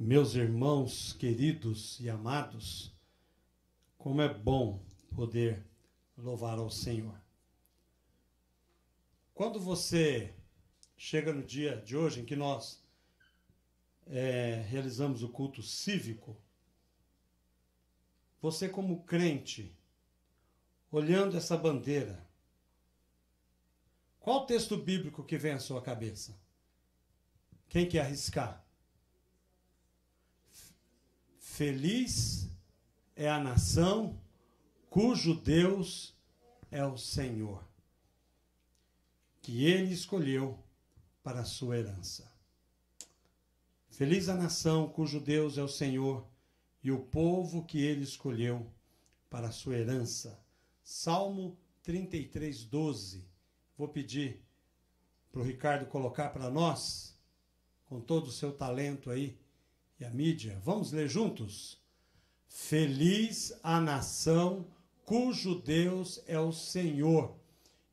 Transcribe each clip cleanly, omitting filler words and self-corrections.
Meus irmãos queridos e amados, como é bom poder louvar ao Senhor. Quando você chega no dia de hoje em que nós realizamos o culto cívico, você como crente, olhando essa bandeira, qual texto bíblico que vem à sua cabeça? Quem quer arriscar? Feliz é a nação cujo Deus é o Senhor, que ele escolheu para a sua herança. Feliz a nação cujo Deus é o Senhor e o povo que ele escolheu para a sua herança. Salmo 33, 12. Vou pedir para o Ricardo colocar para nós, com todo o seu talento aí, e a mídia. Vamos ler juntos? Feliz a nação cujo Deus é o Senhor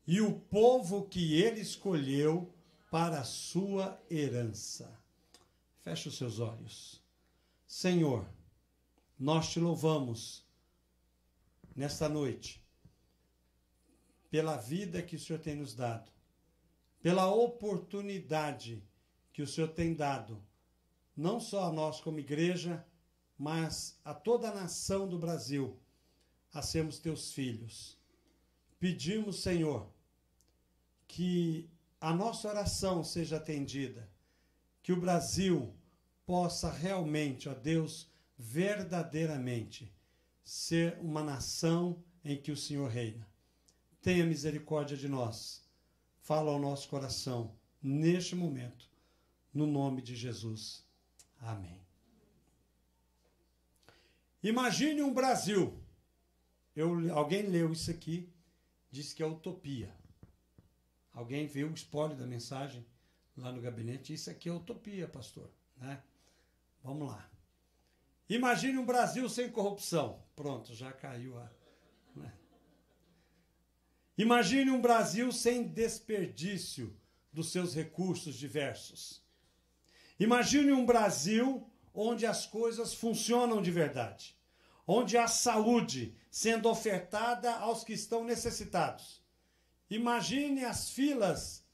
e o povo que ele escolheu para a sua herança. Feche os seus olhos. Senhor, nós te louvamos nesta noite pela vida que o Senhor tem nos dado, pela oportunidade que o Senhor tem dado, não só a nós como igreja, mas a toda a nação do Brasil, a sermos teus filhos. Pedimos, Senhor, que a nossa oração seja atendida, que o Brasil possa realmente, ó Deus, verdadeiramente ser uma nação em que o Senhor reina. Tenha misericórdia de nós. Fala ao nosso coração neste momento, no nome de Jesus. Amém. Imagine um Brasil. Alguém leu isso aqui, disse que é utopia. Alguém viu o spoiler da mensagem lá no gabinete, isso aqui é utopia, pastor, né? Vamos lá. Imagine um Brasil sem corrupção. Pronto, já caiu a... né? Imagine um Brasil sem desperdício dos seus recursos diversos. Imagine um Brasil onde as coisas funcionam de verdade, onde há saúde sendo ofertada aos que estão necessitados. Imagine as filas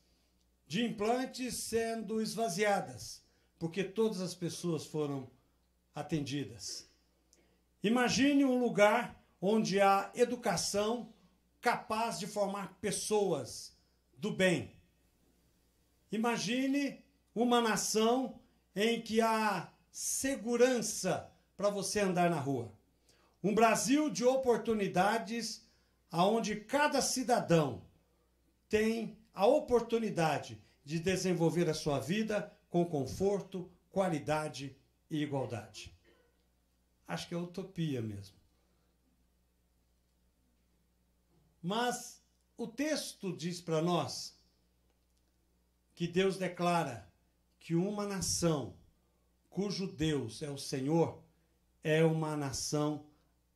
de implantes sendo esvaziadas, porque todas as pessoas foram atendidas. Imagine um lugar onde há educação capaz de formar pessoas do bem. Imagine uma nação em que há segurança para você andar na rua. Um Brasil de oportunidades, onde cada cidadão tem a oportunidade de desenvolver a sua vida com conforto, qualidade e igualdade. Acho que é utopia mesmo. Mas o texto diz para nós que Deus declara que uma nação cujo Deus é o Senhor é uma nação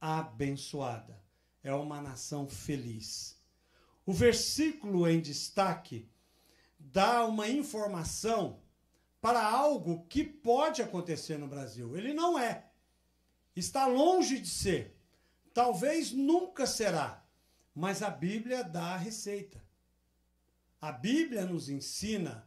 abençoada, é uma nação feliz. O versículo em destaque dá uma informação para algo que pode acontecer no Brasil. Ele não é, está longe de ser, talvez nunca será, mas a Bíblia dá a receita. A Bíblia nos ensina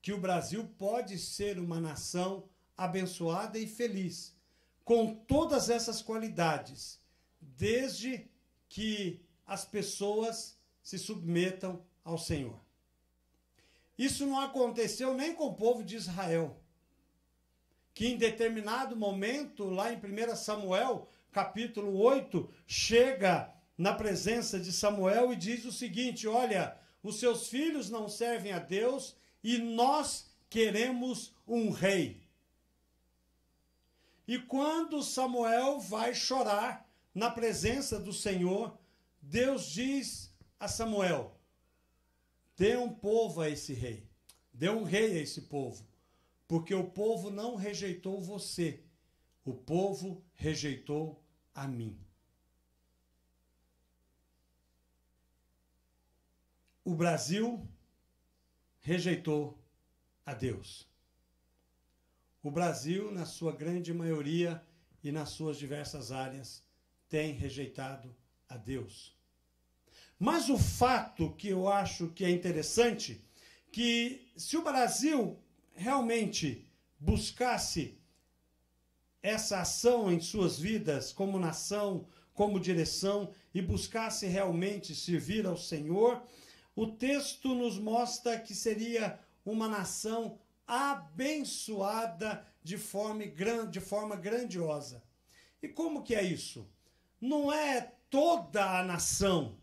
que o Brasil pode ser uma nação abençoada e feliz, com todas essas qualidades, desde que as pessoas se submetam ao Senhor. Isso não aconteceu nem com o povo de Israel, que em determinado momento, lá em 1 Samuel, capítulo 8, chega na presença de Samuel e diz o seguinte: olha, os seus filhos não servem a Deus e nós queremos um rei. E quando Samuel vai chorar na presença do Senhor, Deus diz a Samuel: dê um povo a esse rei, dê um rei a esse povo, porque o povo não rejeitou você, o povo rejeitou a mim. O Brasil rejeitou a Deus. o Brasil, na sua grande maioria e nas suas diversas áreas, tem rejeitado a Deus. Mas o fato que eu acho que é interessante, que se o Brasil realmente buscasse essa ação em suas vidas, como nação, como direção, e buscasse realmente servir ao Senhor, o texto nos mostra que seria uma nação abençoada de forma grandiosa. E como que é isso? Não é toda a nação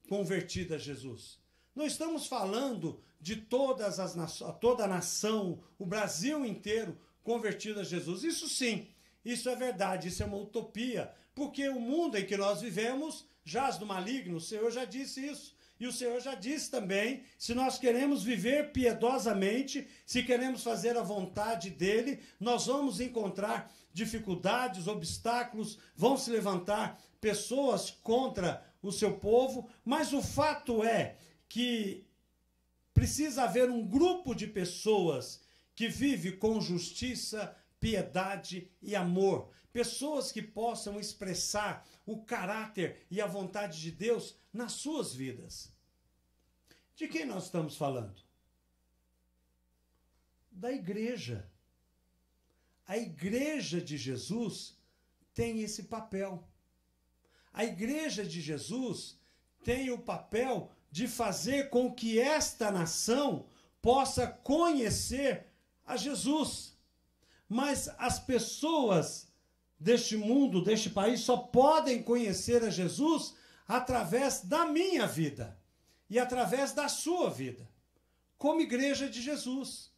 convertida a Jesus. Não estamos falando de toda a nação, o Brasil inteiro convertido a Jesus. Isso sim, isso é verdade, isso é uma utopia, porque o mundo em que nós vivemos jaz do maligno, o Senhor já disse isso. E o Senhor já disse também, se nós queremos viver piedosamente, se queremos fazer a vontade dEle, nós vamos encontrar dificuldades, obstáculos, vão se levantar pessoas contra o seu povo, mas o fato é que precisa haver um grupo de pessoas que vive com justiça, piedade e amor. Pessoas que possam expressar o caráter e a vontade de Deus nas suas vidas. De quem nós estamos falando? Da igreja. A igreja de Jesus tem esse papel. A igreja de Jesus tem o papel de fazer com que esta nação possa conhecer a Jesus. Mas as pessoas deste mundo, deste país, só podem conhecer a Jesus através da minha vida e através da sua vida, como igreja de Jesus.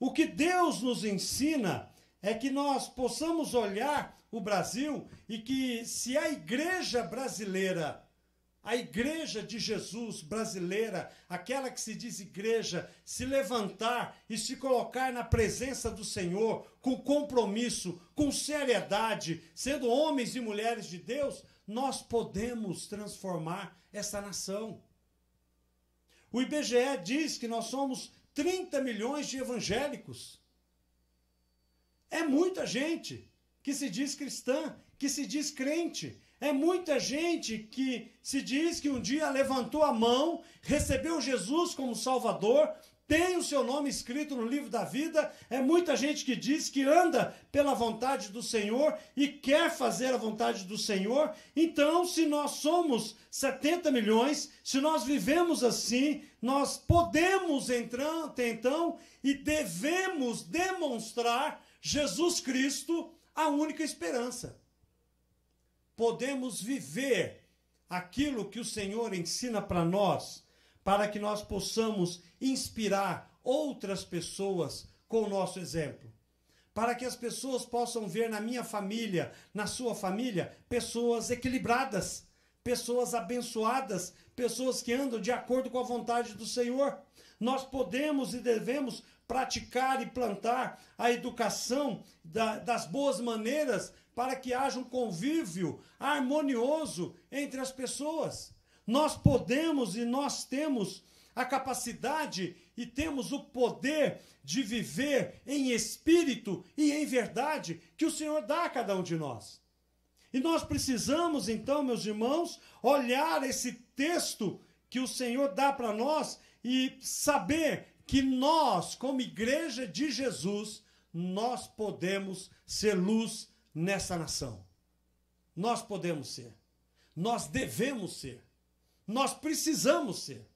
O que Deus nos ensina é que nós possamos olhar o Brasil e que se a igreja brasileira, a igreja de Jesus brasileira, aquela que se diz igreja, se levantar e se colocar na presença do Senhor, com compromisso, com seriedade, sendo homens e mulheres de Deus, nós podemos transformar essa nação. O IBGE diz que nós somos 30 milhões de evangélicos. É muita gente que se diz cristã, que se diz crente. É muita gente que se diz que um dia levantou a mão, recebeu Jesus como Salvador, tem o seu nome escrito no livro da vida. É muita gente que diz que anda pela vontade do Senhor e quer fazer a vontade do Senhor. Então, se nós somos 70 milhões, se nós vivemos assim, nós podemos então e devemos demonstrar Jesus Cristo, a única esperança. Podemos viver aquilo que o Senhor ensina para nós, para que nós possamos inspirar outras pessoas com o nosso exemplo. Para que as pessoas possam ver na minha família, na sua família, pessoas equilibradas, pessoas abençoadas, pessoas que andam de acordo com a vontade do Senhor. Nós podemos e devemos praticar e plantar a educação das boas maneiras para que haja um convívio harmonioso entre as pessoas. Nós podemos e nós temos a capacidade e temos o poder de viver em espírito e em verdade que o Senhor dá a cada um de nós. E nós precisamos, então, meus irmãos, olhar esse texto que o Senhor dá para nós e saber que nós, como igreja de Jesus, nós podemos ser luz nessa nação. Nós podemos ser. Nós devemos ser. Nós precisamos ser.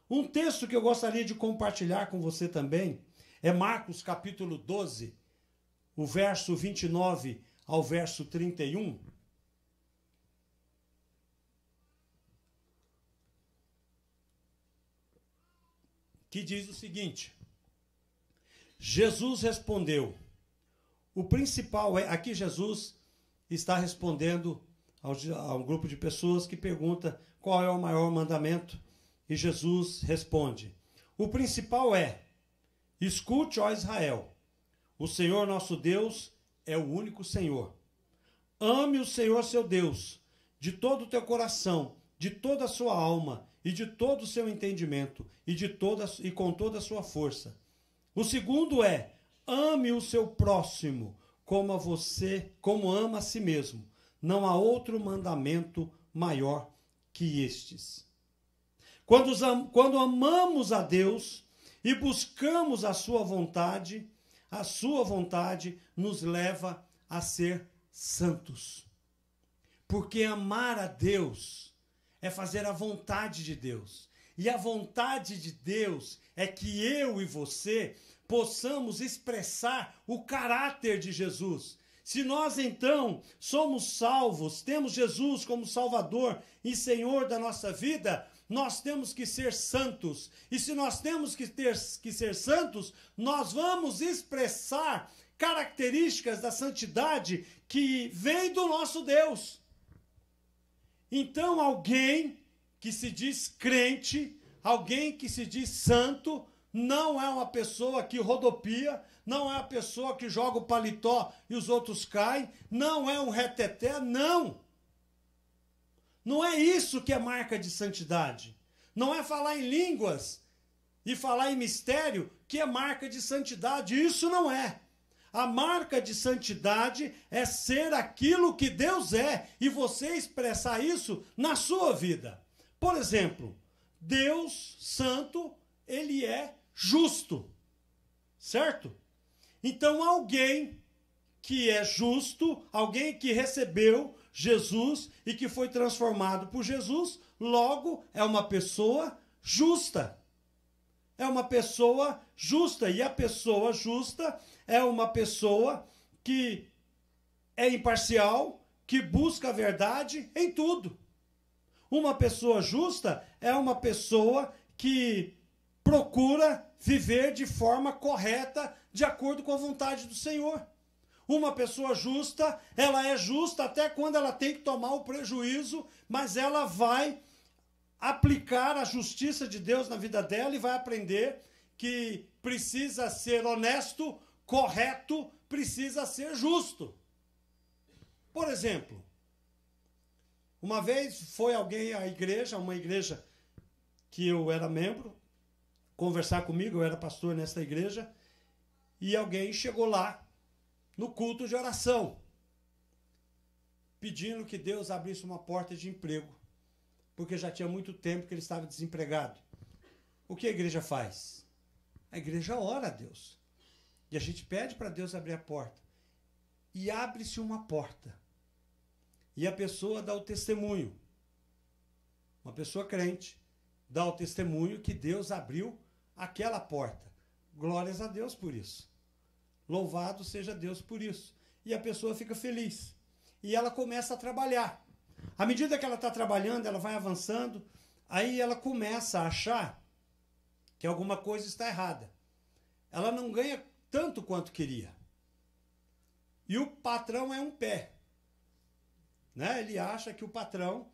Um texto que eu gostaria de compartilhar com você também é Marcos capítulo 12, o verso 29 ao verso 31. Que diz o seguinte: Jesus respondeu. O principal é, aqui Jesus está respondendo a um grupo de pessoas que pergunta qual é o maior mandamento. E Jesus responde: o principal é: escute, ó Israel, o Senhor nosso Deus é o único Senhor. Ame o Senhor seu Deus de todo o teu coração, de toda a sua alma e de todo o seu entendimento e com toda a sua força. O segundo é: ame o seu próximo como ama a si mesmo. Não há outro mandamento maior que estes. Quando amamos a Deus e buscamos a sua vontade nos leva a ser santos. Porque amar a Deus é fazer a vontade de Deus. E a vontade de Deus é que eu e você possamos expressar o caráter de Jesus. Se nós, então, somos salvos, temos Jesus como Salvador e Senhor da nossa vida, nós temos que ser santos. E se nós temos que ser santos, nós vamos expressar características da santidade que vem do nosso Deus. Então, alguém que se diz crente, alguém que se diz santo, não é uma pessoa que rodopia, não é uma pessoa que joga o paletó e os outros caem, não é um reteté, não. Não é isso que é marca de santidade. Não é falar em línguas e falar em mistério que é marca de santidade. Isso não é. A marca de santidade é ser aquilo que Deus é e você expressar isso na sua vida. Por exemplo, Deus santo, ele é justo, certo? Então alguém que é justo, alguém que recebeu Jesus e que foi transformado por Jesus, logo é uma pessoa justa. É uma pessoa justa. E a pessoa justa é uma pessoa que é imparcial, que busca a verdade em tudo. Uma pessoa justa é uma pessoa que procura viver de forma correta, de acordo com a vontade do Senhor. Uma pessoa justa, ela é justa até quando ela tem que tomar o prejuízo, mas ela vai aplicar a justiça de Deus na vida dela e vai aprender que precisa ser honesto, correto, precisa ser justo. Por exemplo, uma vez foi alguém à igreja, uma igreja que eu era membro, conversar comigo, eu era pastor nessa igreja, e alguém chegou lá no culto de oração, pedindo que Deus abrisse uma porta de emprego, porque já tinha muito tempo que ele estava desempregado. O que a igreja faz? A igreja ora a Deus. E a gente pede para Deus abrir a porta. E abre-se uma porta. E a pessoa dá o testemunho. Uma pessoa crente dá o testemunho que Deus abriu aquela porta. Glórias a Deus por isso. Louvado seja Deus por isso. E a pessoa fica feliz. E ela começa a trabalhar. À medida que ela está trabalhando, ela vai avançando, aí ela começa a achar que alguma coisa está errada. Ela não ganha tanto quanto queria. E o patrão é um pé. Né? Ele acha que o patrão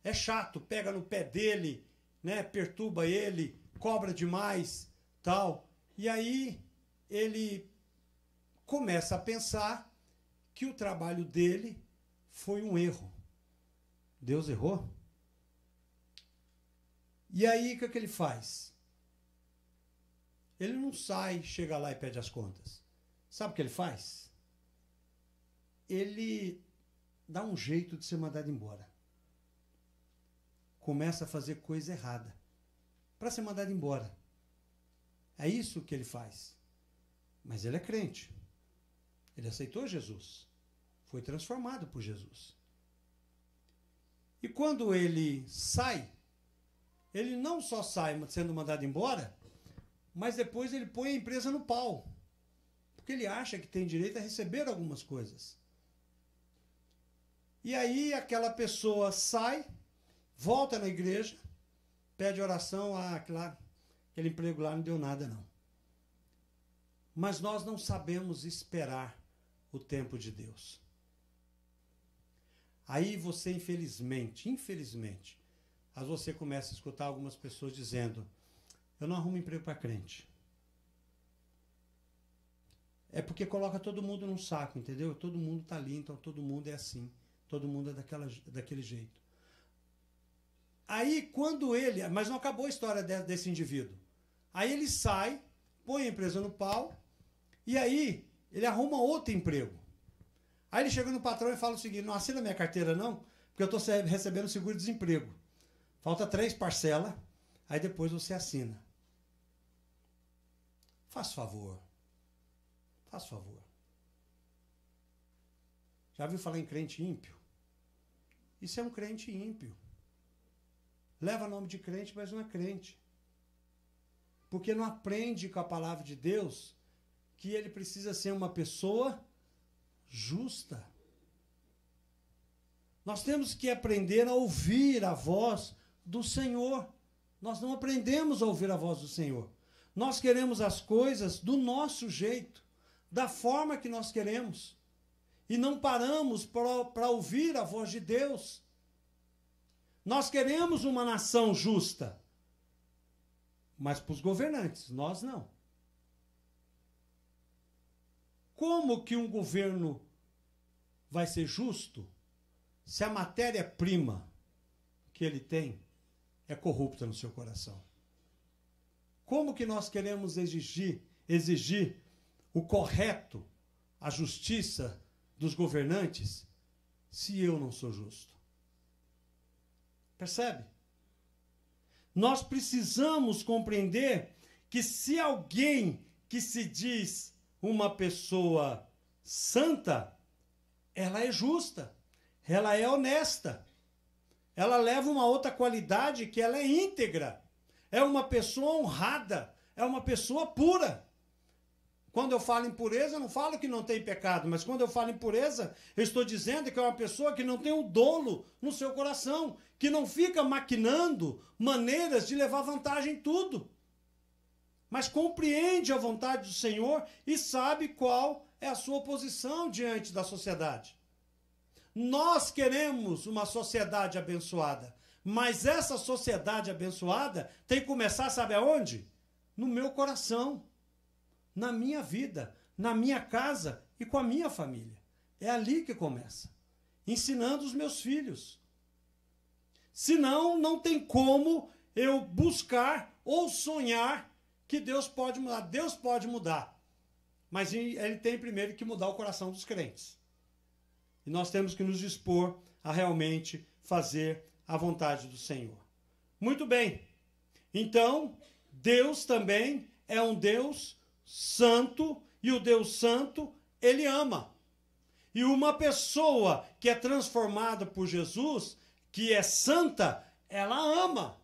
é chato, pega no pé dele, né? Perturba ele, cobra demais, tal. E aí ele começa a pensar que o trabalho dele foi um erro. Deus errou? E aí, o que ele faz? Ele não sai, chega lá e pede as contas. Sabe o que ele faz? Ele dá um jeito de ser mandado embora. Começa a fazer coisa errada para ser mandado embora. É isso que ele faz. Mas ele é crente. Ele aceitou Jesus. Foi transformado por Jesus. E quando ele sai, ele não só sai sendo mandado embora, mas depois ele põe a empresa no pau. Porque ele acha que tem direito a receber algumas coisas. E aí aquela pessoa sai, volta na igreja, pede oração, aquele emprego lá não deu nada não. Mas nós não sabemos esperar o tempo de Deus. Aí você, infelizmente, aí você começa a escutar algumas pessoas dizendo: eu não arrumo emprego para crente. É porque coloca todo mundo num saco, entendeu? Todo mundo está ali, então todo mundo é assim. Todo mundo é daquele jeito. Aí, quando ele... Mas não acabou a história desse indivíduo. Aí ele sai, põe a empresa no pau, e aí ele arruma outro emprego. Aí ele chega no patrão e fala o seguinte: não assina minha carteira não, porque eu estou recebendo seguro-desemprego. Falta 3 parcelas, aí depois você assina. Faz favor. Faz favor. Já viu falar em crente ímpio? Isso é um crente ímpio. Leva nome de crente, mas não é crente. Porque não aprende com a palavra de Deus que ele precisa ser uma pessoa justa. Nós temos que aprender a ouvir a voz do Senhor. Nós não aprendemos a ouvir a voz do Senhor. Nós queremos as coisas do nosso jeito, da forma que nós queremos. E não paramos para ouvir a voz de Deus. Nós queremos uma nação justa, mas para os governantes, nós não. Como que um governo vai ser justo se a matéria-prima que ele tem é corrupta no seu coração? Como que nós queremos exigir o correto, a justiça dos governantes, se eu não sou justo? Percebe? Nós precisamos compreender que se alguém que se diz uma pessoa santa, ela é justa, ela é honesta, ela leva uma outra qualidade que ela é íntegra, é uma pessoa honrada, é uma pessoa pura. Quando eu falo em pureza, eu não falo que não tem pecado, mas quando eu falo em pureza, eu estou dizendo que é uma pessoa que não tem o dolo no seu coração, que não fica maquinando maneiras de levar vantagem em tudo, mas compreende a vontade do Senhor e sabe qual é a sua posição diante da sociedade. Nós queremos uma sociedade abençoada, mas essa sociedade abençoada tem que começar, sabe aonde? No meu coração, na minha vida, na minha casa e com a minha família. É ali que começa. Ensinando os meus filhos. Senão, não tem como eu buscar ou sonhar que Deus pode mudar. Deus pode mudar. Mas ele tem primeiro que mudar o coração dos crentes. E nós temos que nos dispor a realmente fazer a vontade do Senhor. Muito bem. Então, Deus também é um Deus santo, e o Deus santo, ele ama. E uma pessoa que é transformada por Jesus, que é santa, ela ama.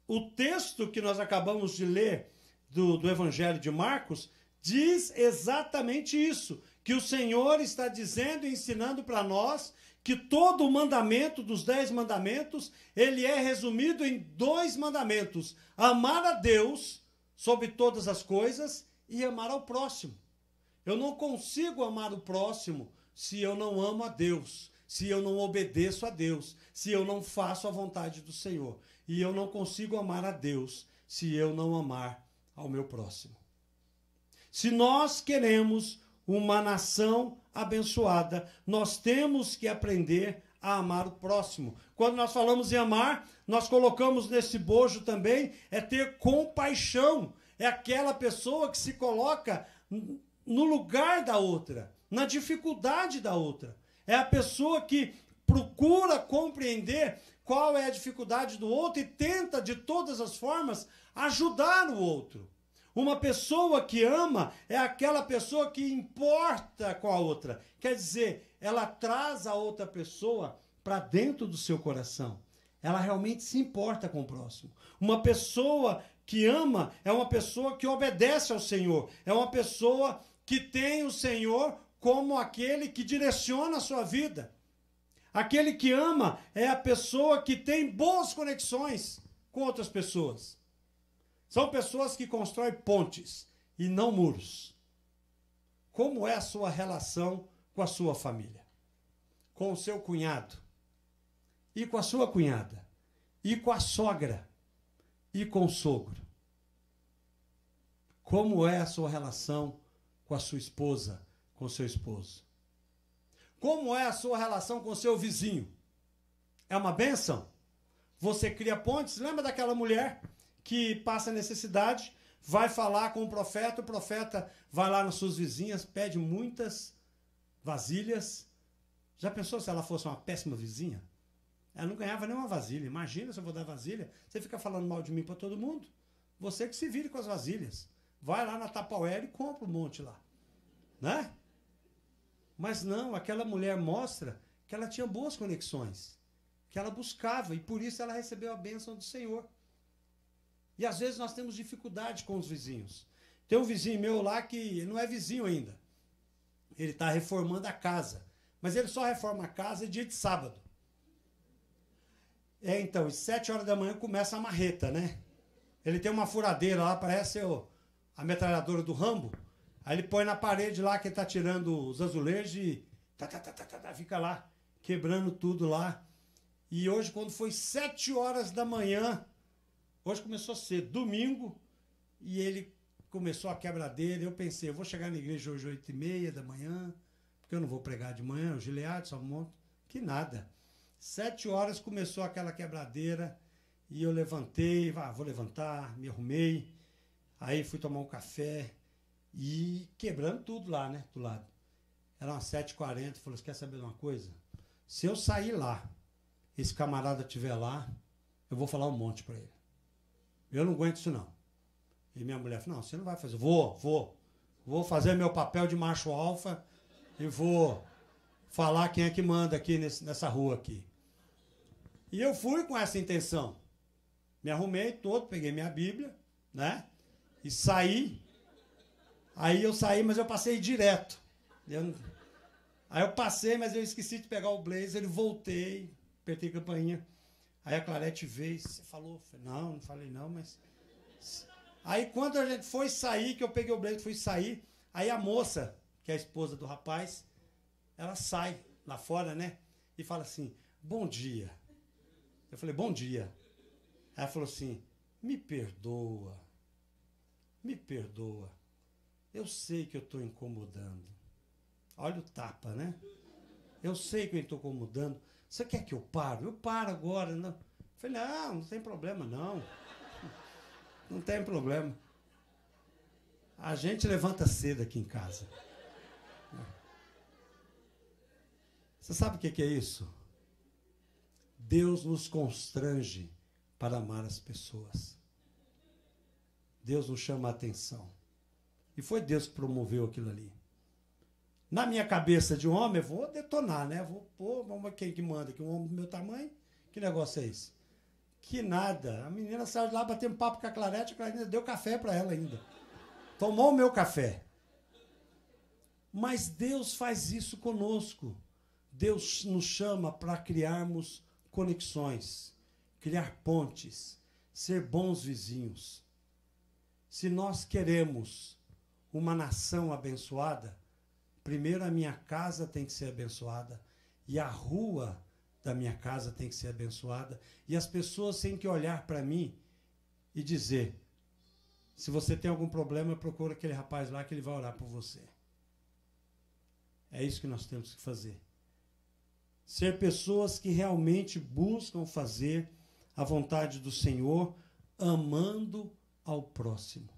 O texto que nós acabamos de ler do Evangelho de Marcos diz exatamente isso, que o Senhor está dizendo e ensinando para nós que todo o mandamento dos 10 mandamentos, ele é resumido em 2 mandamentos: amar a Deus sobre todas as coisas e amar ao próximo. Eu não consigo amar o próximo se eu não amo a Deus, se eu não obedeço a Deus, se eu não faço a vontade do Senhor. E eu não consigo amar a Deus se eu não amar ao meu próximo. Se nós queremos uma nação abençoada, nós temos que aprender a amar o próximo. Quando nós falamos em amar, nós colocamos nesse bojo também, é ter compaixão. É aquela pessoa que se coloca no lugar da outra, na dificuldade da outra. É a pessoa que procura compreender qual é a dificuldade do outro e tenta, de todas as formas, ajudar o outro. Uma pessoa que ama é aquela pessoa que importa com a outra. Quer dizer, ela traz a outra pessoa para dentro do seu coração. Ela realmente se importa com o próximo. Uma pessoa que ama é uma pessoa que obedece ao Senhor. É uma pessoa que tem o Senhor como aquele que direciona a sua vida. Aquele que ama é a pessoa que tem boas conexões com outras pessoas. São pessoas que constroem pontes e não muros. Como é a sua relação com a sua família? Com o seu cunhado? E com a sua cunhada? E com a sogra? E com o sogro? Como é a sua relação com a sua esposa, com o seu esposo? Como é a sua relação com o seu vizinho? É uma bênção? você cria pontes. Lembra daquela mulher que passa necessidade, vai falar com o profeta vai lá nas suas vizinhas, pede muitas vasilhas. Já pensou se ela fosse uma péssima vizinha? Ela não ganhava nenhuma vasilha. Imagina se eu vou dar vasilha. Você fica falando mal de mim para todo mundo. Você que se vire com as vasilhas. Vai lá na Tupperware e compra um monte lá. Né? Mas não, aquela mulher mostra que ela tinha boas conexões. Que ela buscava e por isso ela recebeu a bênção do Senhor. E às vezes nós temos dificuldade com os vizinhos. Tem um vizinho meu lá que não é vizinho ainda. Ele está reformando a casa. Mas ele só reforma a casa dia de sábado. Então, às 7 horas da manhã começa a marreta, né? Ele tem uma furadeira lá, parece a metralhadora do Rambo. Aí ele põe na parede lá que ele está tirando os azulejos e fica lá, quebrando tudo lá. E hoje, quando foi 7 horas da manhã, hoje começou cedo, domingo, e ele começou a quebradeira. Eu pensei, eu vou chegar na igreja hoje 8h30 da manhã, porque eu não vou pregar de manhã, o Gilead, só um monte. Que nada. 7 horas começou aquela quebradeira e eu levantei, vou levantar, me arrumei. Aí fui tomar um café e quebrando tudo lá, né, do lado. Era umas 7h40, falou, você quer saber de uma coisa? Se eu sair lá, esse camarada estiver lá, eu vou falar um monte para ele. Eu não aguento isso não. E minha mulher falou, não, você não vai fazer. Vou fazer meu papel de macho alfa e vou falar quem é que manda aqui nessa rua aqui. E eu fui com essa intenção. Me arrumei todo, peguei minha Bíblia, né? E saí. Aí eu saí, mas eu passei direto. Aí eu passei, mas eu esqueci de pegar o blazer, e voltei, apertei a campainha. Aí a Clarete veio, você falou? Não falei não, mas... Aí quando a gente foi sair, que eu peguei o blazer, fui sair, aí a moça, que é a esposa do rapaz, ela sai lá fora, né? E fala assim, bom dia. Eu falei, bom dia. Aí ela falou assim, me perdoa. Eu sei que eu estou incomodando. Olha o tapa, né? Eu sei que eu estou incomodando. Você quer que eu pare? Eu paro agora. Não. Eu falei, não tem problema, não. Não tem problema. A gente levanta cedo aqui em casa. Você sabe o que é isso? Deus nos constrange para amar as pessoas. Deus nos chama a atenção. E foi Deus que promoveu aquilo ali. Na minha cabeça de homem, eu vou detonar, né? Quem que manda aqui? Um homem do meu tamanho? Que negócio é esse? Que nada. A menina saiu de lá batendo papo com a Clarete ainda deu café para ela ainda. Tomou o meu café. Mas Deus faz isso conosco. Deus nos chama para criarmos conexões, criar pontes, ser bons vizinhos. Se nós queremos uma nação abençoada, primeiro a minha casa tem que ser abençoada e a rua da minha casa tem que ser abençoada e as pessoas têm que olhar para mim e dizer, se você tem algum problema, procura aquele rapaz lá que ele vai orar por você. É isso que nós temos que fazer. Ser pessoas que realmente buscam fazer a vontade do Senhor, amando ao próximo.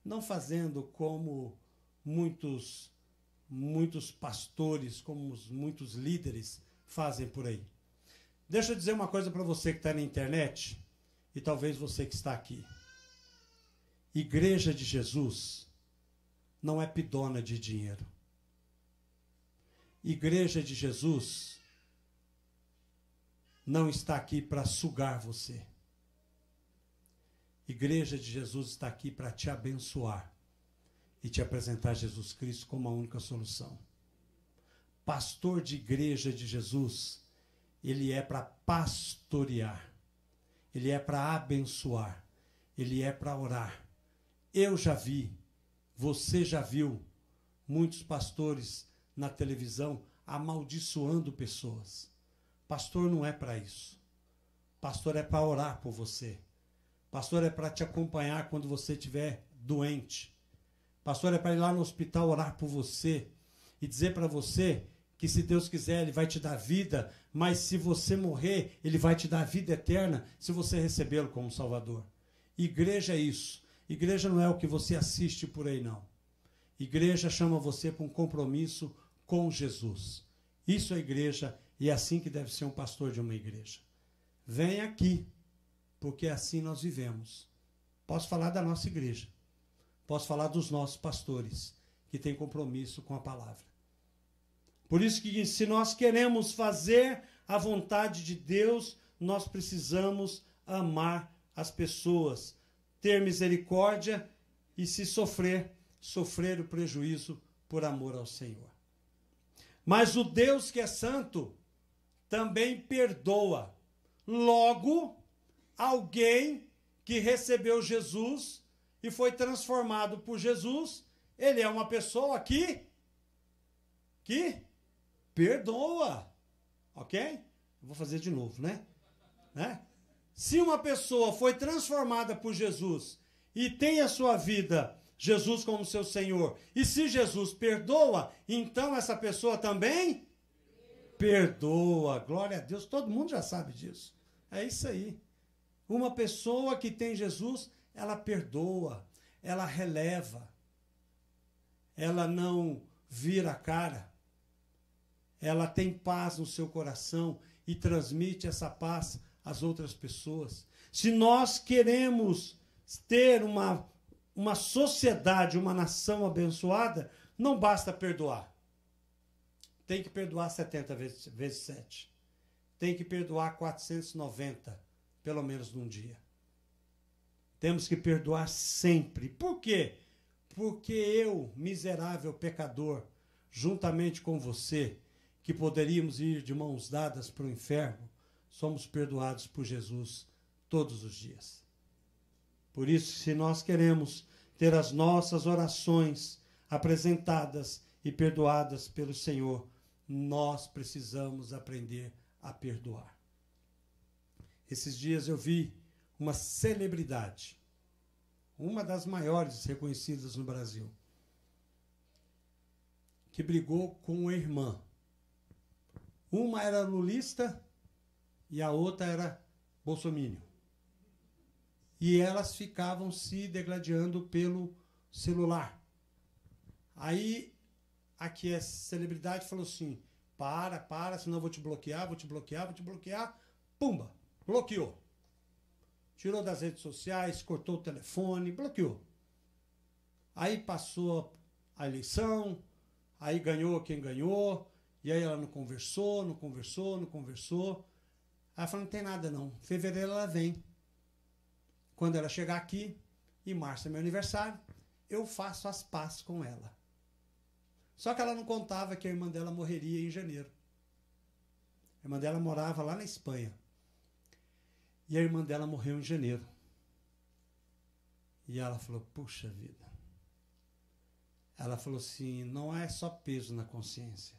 Não fazendo como muitos pastores, como muitos líderes fazem por aí. Deixa eu dizer uma coisa para você que está na internet e talvez você que está aqui. Igreja de Jesus não é pidona de dinheiro. Igreja de Jesus não está aqui para sugar você. Igreja de Jesus está aqui para te abençoar e te apresentar Jesus Cristo como a única solução. Pastor de igreja de Jesus, ele é para pastorear, ele é para abençoar, ele é para orar. Eu já vi, você já viu, muitos pastores na televisão amaldiçoando pessoas. Pastor não é para isso. Pastor é para orar por você. Pastor é para te acompanhar quando você estiver doente. Pastor é para ir lá no hospital orar por você e dizer para você que se Deus quiser, Ele vai te dar vida, mas se você morrer, Ele vai te dar a vida eterna se você recebê-lo como Salvador. Igreja é isso. Igreja não é o que você assiste por aí, não. Igreja chama você para um compromisso com Jesus. Isso é igreja e é assim que deve ser um pastor de uma igreja. Vem aqui, porque assim nós vivemos. Posso falar da nossa igreja. Posso falar dos nossos pastores, que têm compromisso com a palavra. Por isso que se nós queremos fazer a vontade de Deus, nós precisamos amar as pessoas, ter misericórdia e se sofrer o prejuízo por amor ao Senhor. Mas o Deus que é santo também perdoa. Logo, alguém que recebeu Jesus e foi transformado por Jesus, ele é uma pessoa que perdoa. Ok? Vou fazer de novo, né? Se uma pessoa foi transformada por Jesus e tem a sua vida, Jesus como seu Senhor, e se Jesus perdoa, então essa pessoa também perdoa. Glória a Deus, todo mundo já sabe disso. É isso aí. Uma pessoa que tem Jesus, ela perdoa, ela releva, ela não vira a cara, ela tem paz no seu coração e transmite essa paz às outras pessoas. Se nós queremos ter uma sociedade, uma nação abençoada, não basta perdoar. Tem que perdoar 70 vezes 7. Tem que perdoar 490, pelo menos num dia. Temos que perdoar sempre. Por quê? Porque eu, miserável pecador, juntamente com você, que poderíamos ir de mãos dadas para o inferno, somos perdoados por Jesus todos os dias. Por isso, se nós queremos ter as nossas orações apresentadas e perdoadas pelo Senhor, nós precisamos aprender a perdoar. Esses dias eu vi uma celebridade, uma das maiores reconhecidas no Brasil, que brigou com uma irmã. Uma era lulista e a outra era bolsominion. E elas ficavam se degladiando pelo celular. Aí, aqui a celebridade falou assim, para, senão eu vou te bloquear. Pumba, bloqueou. Tirou das redes sociais, cortou o telefone, bloqueou. Aí passou a eleição, aí ganhou quem ganhou, e aí ela não conversou. Aí ela falou, não tem nada não, em fevereiro ela vem. Quando ela chegar aqui, em março é meu aniversário, eu faço as pazes com ela. Só que ela não contava que a irmã dela morreria em janeiro. A irmã dela morava lá na Espanha. E a irmã dela morreu em janeiro. E ela falou, puxa vida. Ela falou assim, não é só peso na consciência.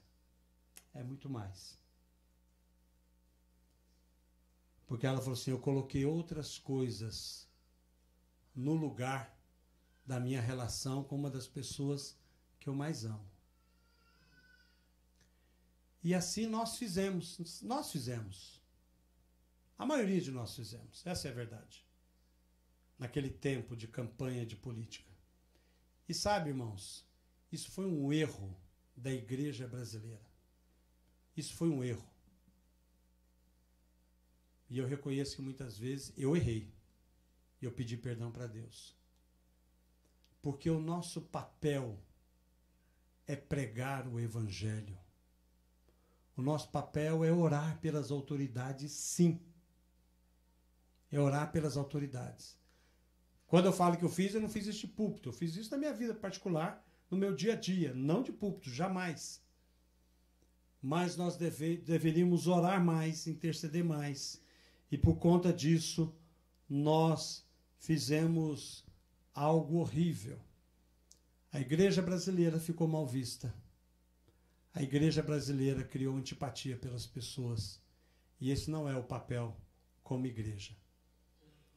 É muito mais. Porque ela falou assim, eu coloquei outras coisas no lugar da minha relação com uma das pessoas que eu mais amo. E assim nós fizemos. A maioria de nós fizemos. Essa é a verdade. Naquele tempo de campanha de política. E sabe, irmãos, isso foi um erro da igreja brasileira. Isso foi um erro. E eu reconheço que muitas vezes eu errei. E eu pedi perdão para Deus. Porque o nosso papel é pregar o evangelho. O nosso papel é orar pelas autoridades, sim. É orar pelas autoridades. Quando eu falo que eu não fiz isso de púlpito. Eu fiz isso na minha vida particular, no meu dia a dia. Não de púlpito, jamais. Mas nós deveríamos orar mais, interceder mais. E por conta disso, nós fizemos algo horrível. A igreja brasileira ficou mal vista. A igreja brasileira criou antipatia pelas pessoas. E esse não é o papel como igreja.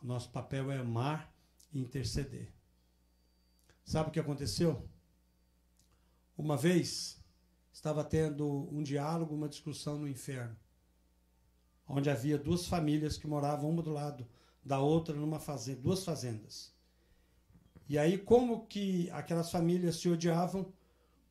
O nosso papel é amar e interceder. Sabe o que aconteceu? Uma vez, estava tendo um diálogo, uma discussão no inferno, onde havia duas famílias que moravam uma do lado da outra numa fazenda, duas fazendas. E aí, como que aquelas famílias se odiavam,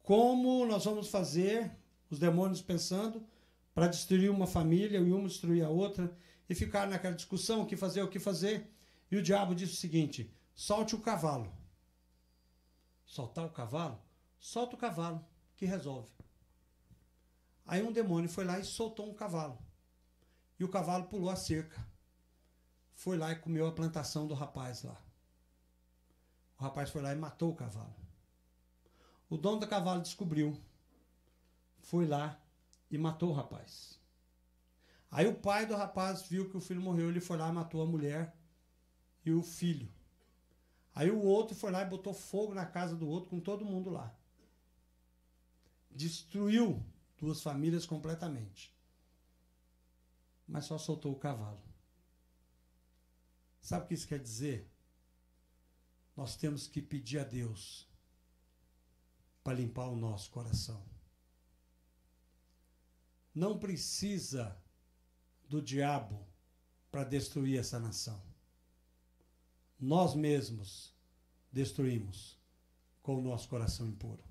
como nós vamos fazer, os demônios pensando, para destruir uma família e uma destruir a outra, e ficar naquela discussão, o que fazer, o que fazer. E o diabo disse o seguinte: solte o cavalo. Soltar o cavalo? Solta o cavalo, que resolve. Aí um demônio foi lá e soltou um cavalo. E o cavalo pulou a cerca. Foi lá e comeu a plantação do rapaz lá. O rapaz foi lá e matou o cavalo. O dono do cavalo descobriu. Foi lá e matou o rapaz. Aí o pai do rapaz viu que o filho morreu. Ele foi lá e matou a mulher e o filho. Aí o outro foi lá e botou fogo na casa do outro com todo mundo lá. Destruiu duas famílias completamente. Mas só soltou o cavalo. Sabe o que isso quer dizer? Nós temos que pedir a Deus para limpar o nosso coração. Não precisa do diabo para destruir essa nação. Nós mesmos destruímos com o nosso coração impuro.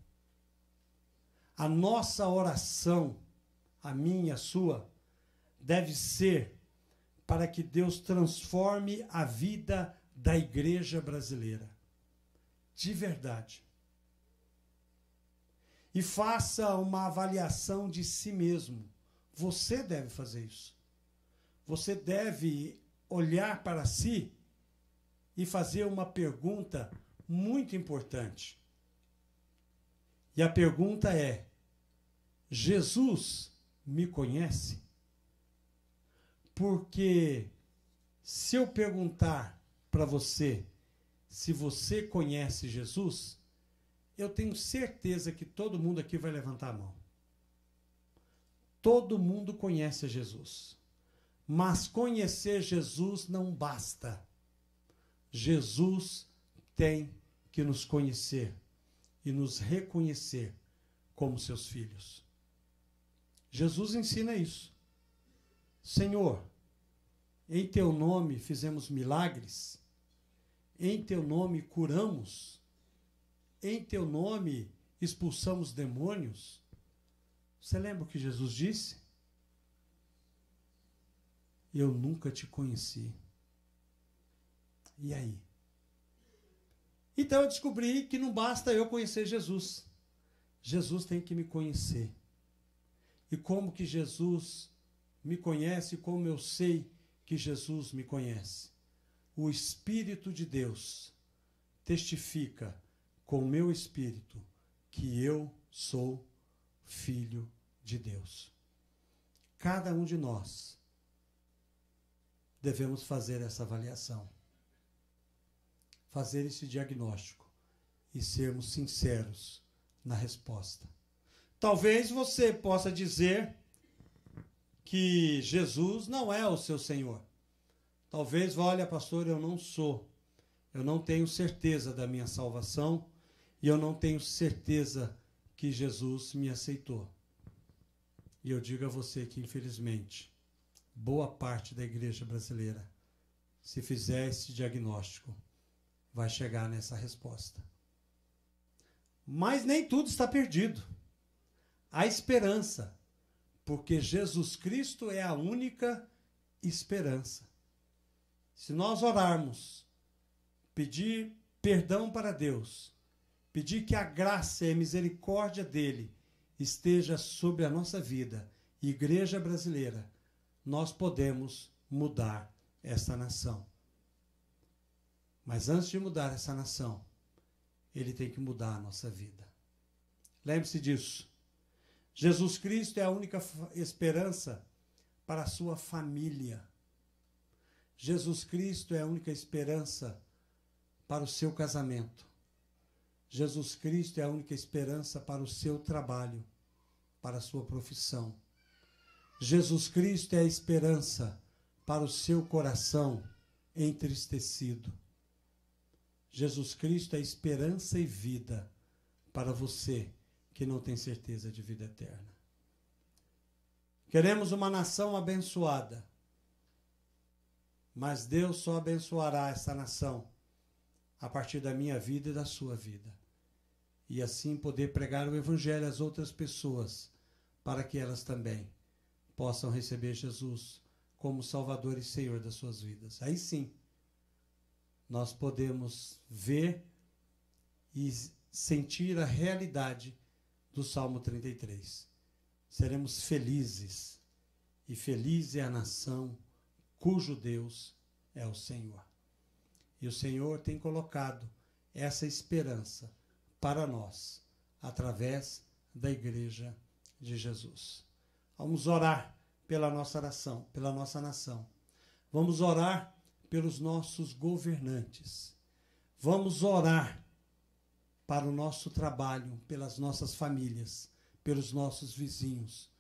A nossa oração, a minha, a sua, deve ser para que Deus transforme a vida da igreja brasileira. De verdade. E faça uma avaliação de si mesmo. Você deve fazer isso. Você deve olhar para si e fazer uma pergunta muito importante. E a pergunta é: Jesus me conhece? Porque se eu perguntar para você se você conhece Jesus, eu tenho certeza que todo mundo aqui vai levantar a mão. Todo mundo conhece Jesus. Mas conhecer Jesus não basta. Jesus tem que nos conhecer e nos reconhecer como seus filhos. Jesus ensina isso. Senhor, em teu nome fizemos milagres, em teu nome curamos, em teu nome expulsamos demônios. Você lembra o que Jesus disse? Eu nunca te conheci. E aí? Então eu descobri que não basta eu conhecer Jesus. Jesus tem que me conhecer. E como que Jesus me conhece, como eu sei que Jesus me conhece? O Espírito de Deus testifica com o meu espírito que eu sou filho de Deus. Cada um de nós devemos fazer essa avaliação, fazer esse diagnóstico e sermos sinceros na resposta. Talvez você possa dizer que Jesus não é o seu Senhor. Talvez, olha, pastor, eu não sou. Eu não tenho certeza da minha salvação e eu não tenho certeza que Jesus me aceitou. E eu digo a você que, infelizmente, boa parte da igreja brasileira, se fizer esse diagnóstico, vai chegar nessa resposta. Mas nem tudo está perdido. Há esperança, porque Jesus Cristo é a única esperança. Se nós orarmos, pedir perdão para Deus, pedir que a graça e a misericórdia dele esteja sobre a nossa vida, igreja brasileira, nós podemos mudar essa nação. Mas antes de mudar essa nação, ele tem que mudar a nossa vida. Lembre-se disso. Jesus Cristo é a única esperança para a sua família. Jesus Cristo é a única esperança para o seu casamento. Jesus Cristo é a única esperança para o seu trabalho, para a sua profissão. Jesus Cristo é a esperança para o seu coração entristecido. Jesus Cristo é esperança e vida para você que não tem certeza de vida eterna. Queremos uma nação abençoada, mas Deus só abençoará essa nação a partir da minha vida e da sua vida. E assim poder pregar o Evangelho às outras pessoas, para que elas também possam receber Jesus como Salvador e Senhor das suas vidas. Aí sim, nós podemos ver e sentir a realidade do Salmo 33. Seremos felizes, e feliz é a nação cujo Deus é o Senhor. E o Senhor tem colocado essa esperança para nós, através da Igreja de Jesus. Vamos orar pela nossa nação. Vamos orar pelos nossos governantes. Vamos orar para o nosso trabalho, pelas nossas famílias, pelos nossos vizinhos,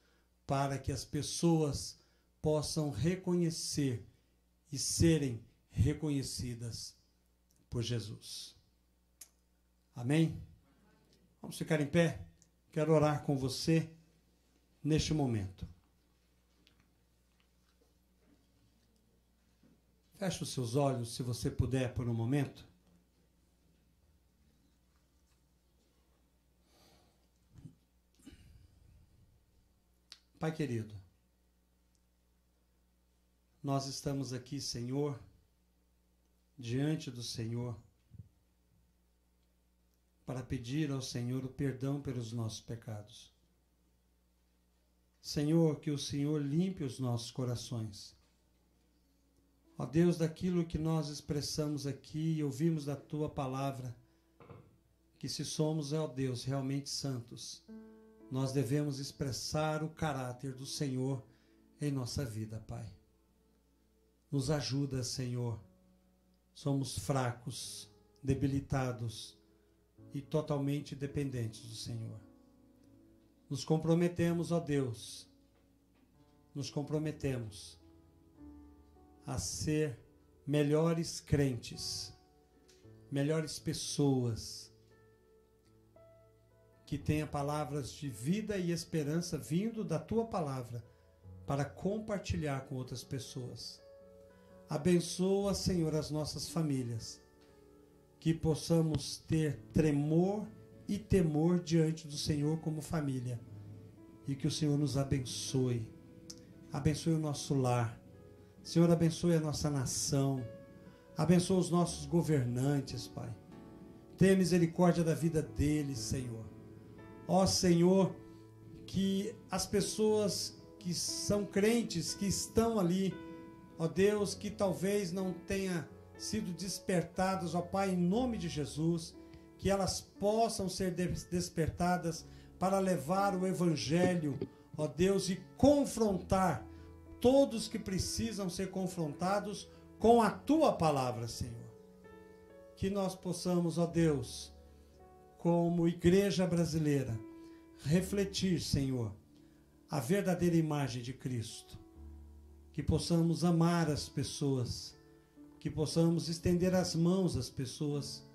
para que as pessoas possam reconhecer e serem reconhecidas por Jesus. Amém? Vamos ficar em pé? Quero orar com você neste momento. Feche os seus olhos, se você puder, por um momento. Pai querido, nós estamos aqui, Senhor, diante do Senhor, para pedir ao Senhor o perdão pelos nossos pecados. Senhor, que o Senhor limpe os nossos corações. Ó Deus, daquilo que nós expressamos aqui e ouvimos da Tua palavra, que se somos, ó Deus, realmente santos, nós devemos expressar o caráter do Senhor em nossa vida, Pai. Nos ajuda, Senhor. Somos fracos, debilitados e totalmente dependentes do Senhor. Nos comprometemos, ó Deus, nos comprometemos a ser melhores crentes, melhores pessoas, que tenha palavras de vida e esperança vindo da Tua palavra para compartilhar com outras pessoas. Abençoa, Senhor, as nossas famílias, que possamos ter tremor e temor diante do Senhor como família, e que o Senhor nos abençoe. Abençoe o nosso lar. Senhor, abençoe a nossa nação. Abençoe os nossos governantes, Pai. Tenha misericórdia da vida deles, Senhor. Ó Senhor, que as pessoas que são crentes, que estão ali, ó Deus, que talvez não tenha sido despertadas, ó Pai, em nome de Jesus, que elas possam ser despertadas para levar o Evangelho, ó Deus, e confrontar todos que precisam ser confrontados com a Tua palavra, Senhor. Que nós possamos, ó Deus, como igreja brasileira, refletir, Senhor, a verdadeira imagem de Cristo. Que possamos amar as pessoas, que possamos estender as mãos às pessoas,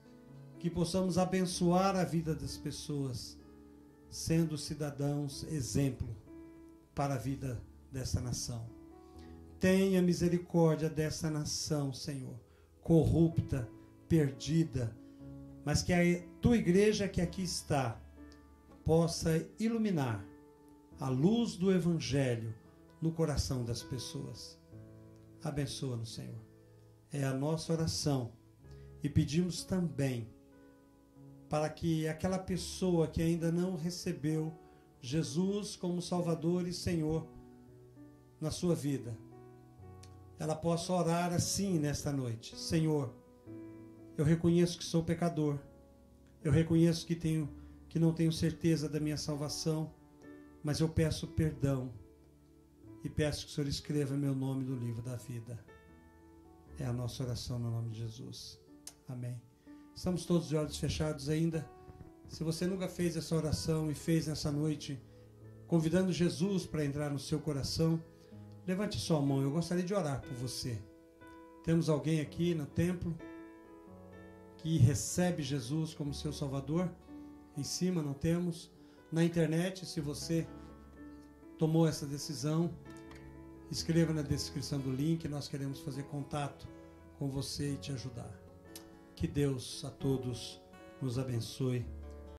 que possamos abençoar a vida das pessoas, sendo cidadãos exemplo para a vida dessa nação. Tenha misericórdia dessa nação, Senhor, corrupta, perdida, mas que a Tua igreja que aqui está possa iluminar a luz do Evangelho no coração das pessoas. Abençoa-nos, Senhor. É a nossa oração. E pedimos também para que aquela pessoa que ainda não recebeu Jesus como Salvador e Senhor na sua vida, ela possa orar assim nesta noite. Senhor, eu reconheço que sou pecador. Eu reconheço que não tenho certeza da minha salvação, mas eu peço perdão e peço que o Senhor escreva meu nome no livro da vida. É a nossa oração no nome de Jesus. Amém. Estamos todos de olhos fechados ainda. Se você nunca fez essa oração e fez nessa noite, convidando Jesus para entrar no seu coração, levante sua mão. Eu gostaria de orar por você. Temos alguém aqui no templo que recebe Jesus como seu Salvador? Em cima não temos. na internet. Se você tomou essa decisão, escreva na descrição do link. Nós queremos fazer contato com você e te ajudar. Que Deus a todos nos abençoe.